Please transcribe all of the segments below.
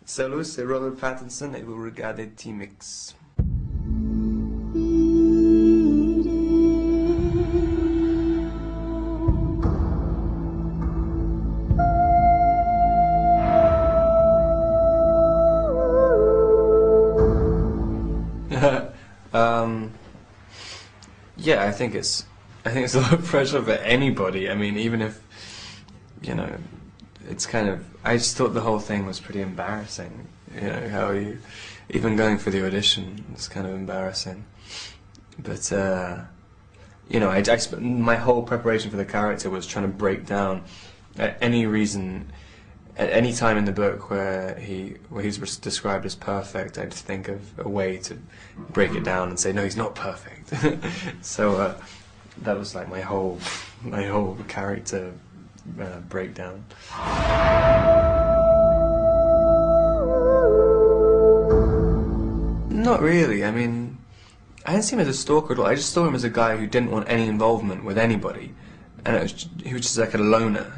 Salut, c'est Robert Pattinson et vous regardez Teemix. Yeah, I think it's a lot of pressure for anybody. I mean, even if, you know, it's kind of, I just thought the whole thing was pretty embarrassing. You know, how you, even going for the audition was kind of embarrassing. But, you know, my whole preparation for the character was trying to break down at any reason, at any time in the book where he's described as perfect, I'd think of a way to break it down and say, no, he's not perfect. So that was like my whole character breakdown. Not really. I mean, I didn't see him as a stalker at all. I just saw him as a guy who didn't want any involvement with anybody, and he was just like a loner.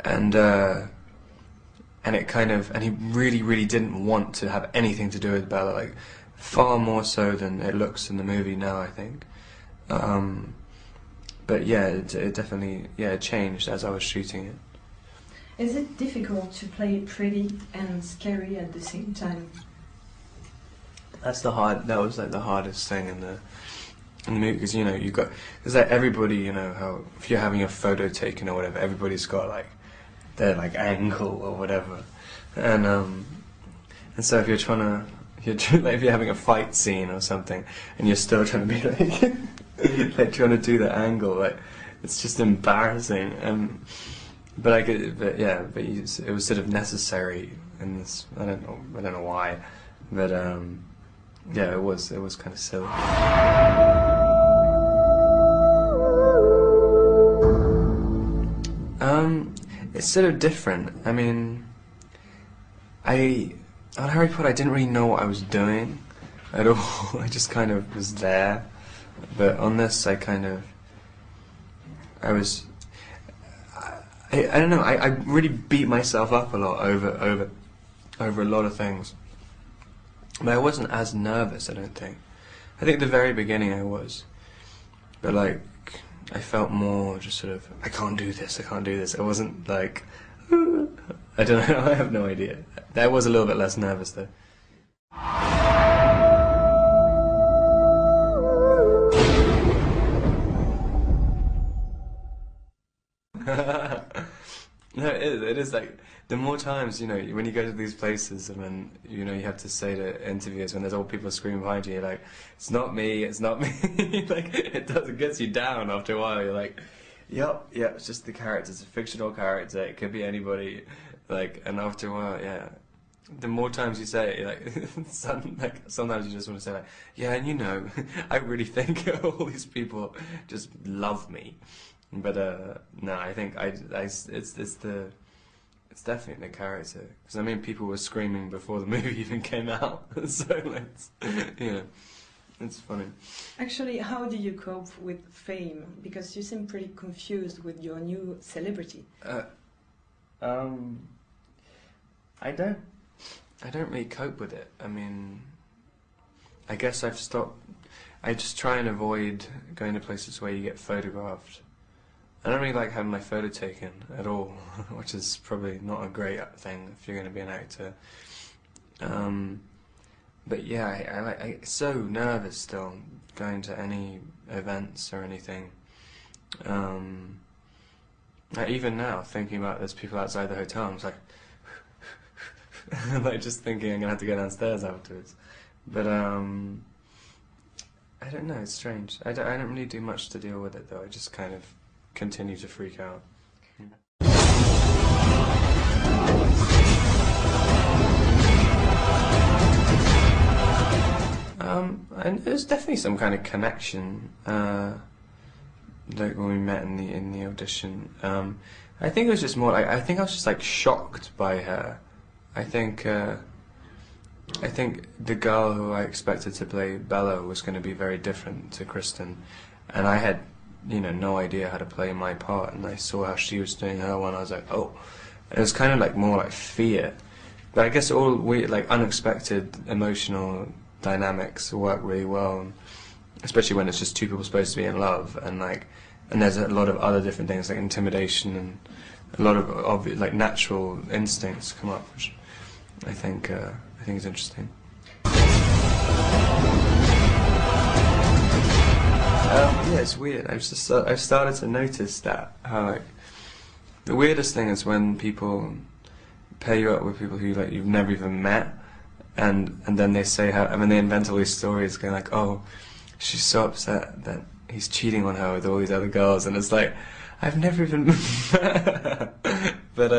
And it kind of, and he really didn't want to have anything to do with Bella, like far more so than it looks in the movie now, I think. But yeah, it definitely, yeah, it changed as I was shooting it. Is it difficult to play pretty and scary at the same time? That was like the hardest thing in the movie, because you know because like everybody, you know, how if you're having a photo taken or whatever, everybody's got like their like angle or whatever, and so if you're like if you're having a fight scene or something and you're still trying to be like like trying to do the angle, like it's just embarrassing. But it was sort of necessary in this. I don't know why, but yeah, it was kind of silly. It's sort of different. I mean, on Harry Potter, I didn't really know what I was doing at all. I just kind of was there. But on this, I don't know. I really beat myself up a lot over a lot of things. But I wasn't as nervous, I don't think. I think at the very beginning I was. But like, I felt more just sort of, I can't do this. I wasn't like, I don't know, I have no idea. I was a little bit less nervous though. No, it is like, the more times, you know, when you go to these places and then, you know, you have to say to interviewers when there's all people screaming behind you, you're like, it's not me. Like, it gets you down after a while. You're like, yep, it's just the character. It's a fictional character. It could be anybody. Like, and after a while, yeah. The more times you say it, like, sometimes you just want to say like, yeah, and you know, I really think all these people just love me. But no, I think it's definitely the character, because I mean people were screaming before the movie even came out, so it's, you know, it's funny. Actually, how do you cope with fame? Because you seem pretty confused with your new celebrity. I don't really cope with it. I mean, I guess I've stopped. I just try and avoid going to places where you get photographed. I don't really like having my photo taken at all, which is probably not a great thing if you're going to be an actor. But yeah, I'm so nervous still going to any events or anything. Like even now, thinking about there's people outside the hotel, I'm just like, like just thinking I'm going to have to go downstairs afterwards. But I don't know, it's strange. I don't really do much to deal with it though. I just kind of continue to freak out. And there's definitely some kind of connection, like when we met in the audition. I think it was just more like, I think I was just like shocked by her. I think the girl who I expected to play Bella was going to be very different to Kristen, and I had, you know, no idea how to play my part, and I saw how she was doing her one. I was like, oh, and it was kind of like more like fear, But I guess all weird, like unexpected emotional dynamics work really well, especially when it's just two people supposed to be in love, and there's a lot of other different things like intimidation and a lot of obvious, like natural instincts come up, which I think is interesting. Yeah, it's weird. I've started to notice that how like the weirdest thing is when people pair you up with people who like you've never even met, and then they say how, I mean, they invent all these stories going like, oh, she's so upset that he's cheating on her with all these other girls, and it's like, I've never even met. But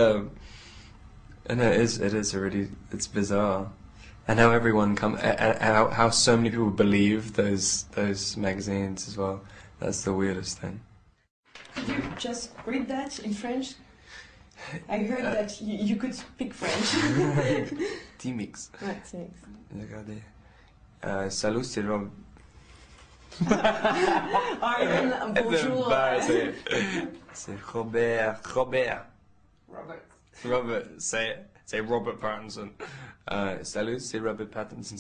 and it is it's bizarre, and how everyone how so many people believe those magazines as well. That's the weirdest thing. Could you just read that in French? I heard that you could speak French. Teemix. Ouais, Teemix. Regardez. Salut, c'est Rob. Bonjour. C'est Robert. Robert. Say Robert Pattinson. Salut, c'est Robert Pattinson.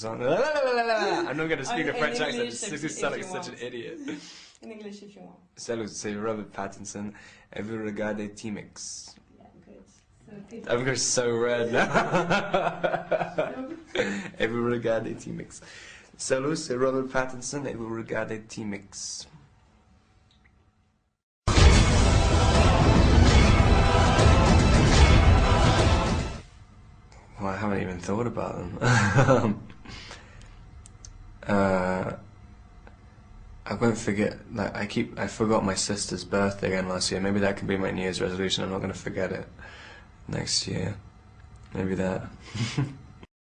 I'm not going to speak a French accent. It's sound like such an idiot. In English, if you want. Salut, c'est Robert Pattinson. Et vous regardez Teemix. Yeah, good. So I'm going so red now. Et vous regardez Teemix. Salut, c'est Robert Pattinson. Et vous regardez Teemix. Well, I haven't even thought about them. I won't forget. Like I forgot my sister's birthday again last year. Maybe that can be my New Year's resolution. I'm not going to forget it next year. Maybe that.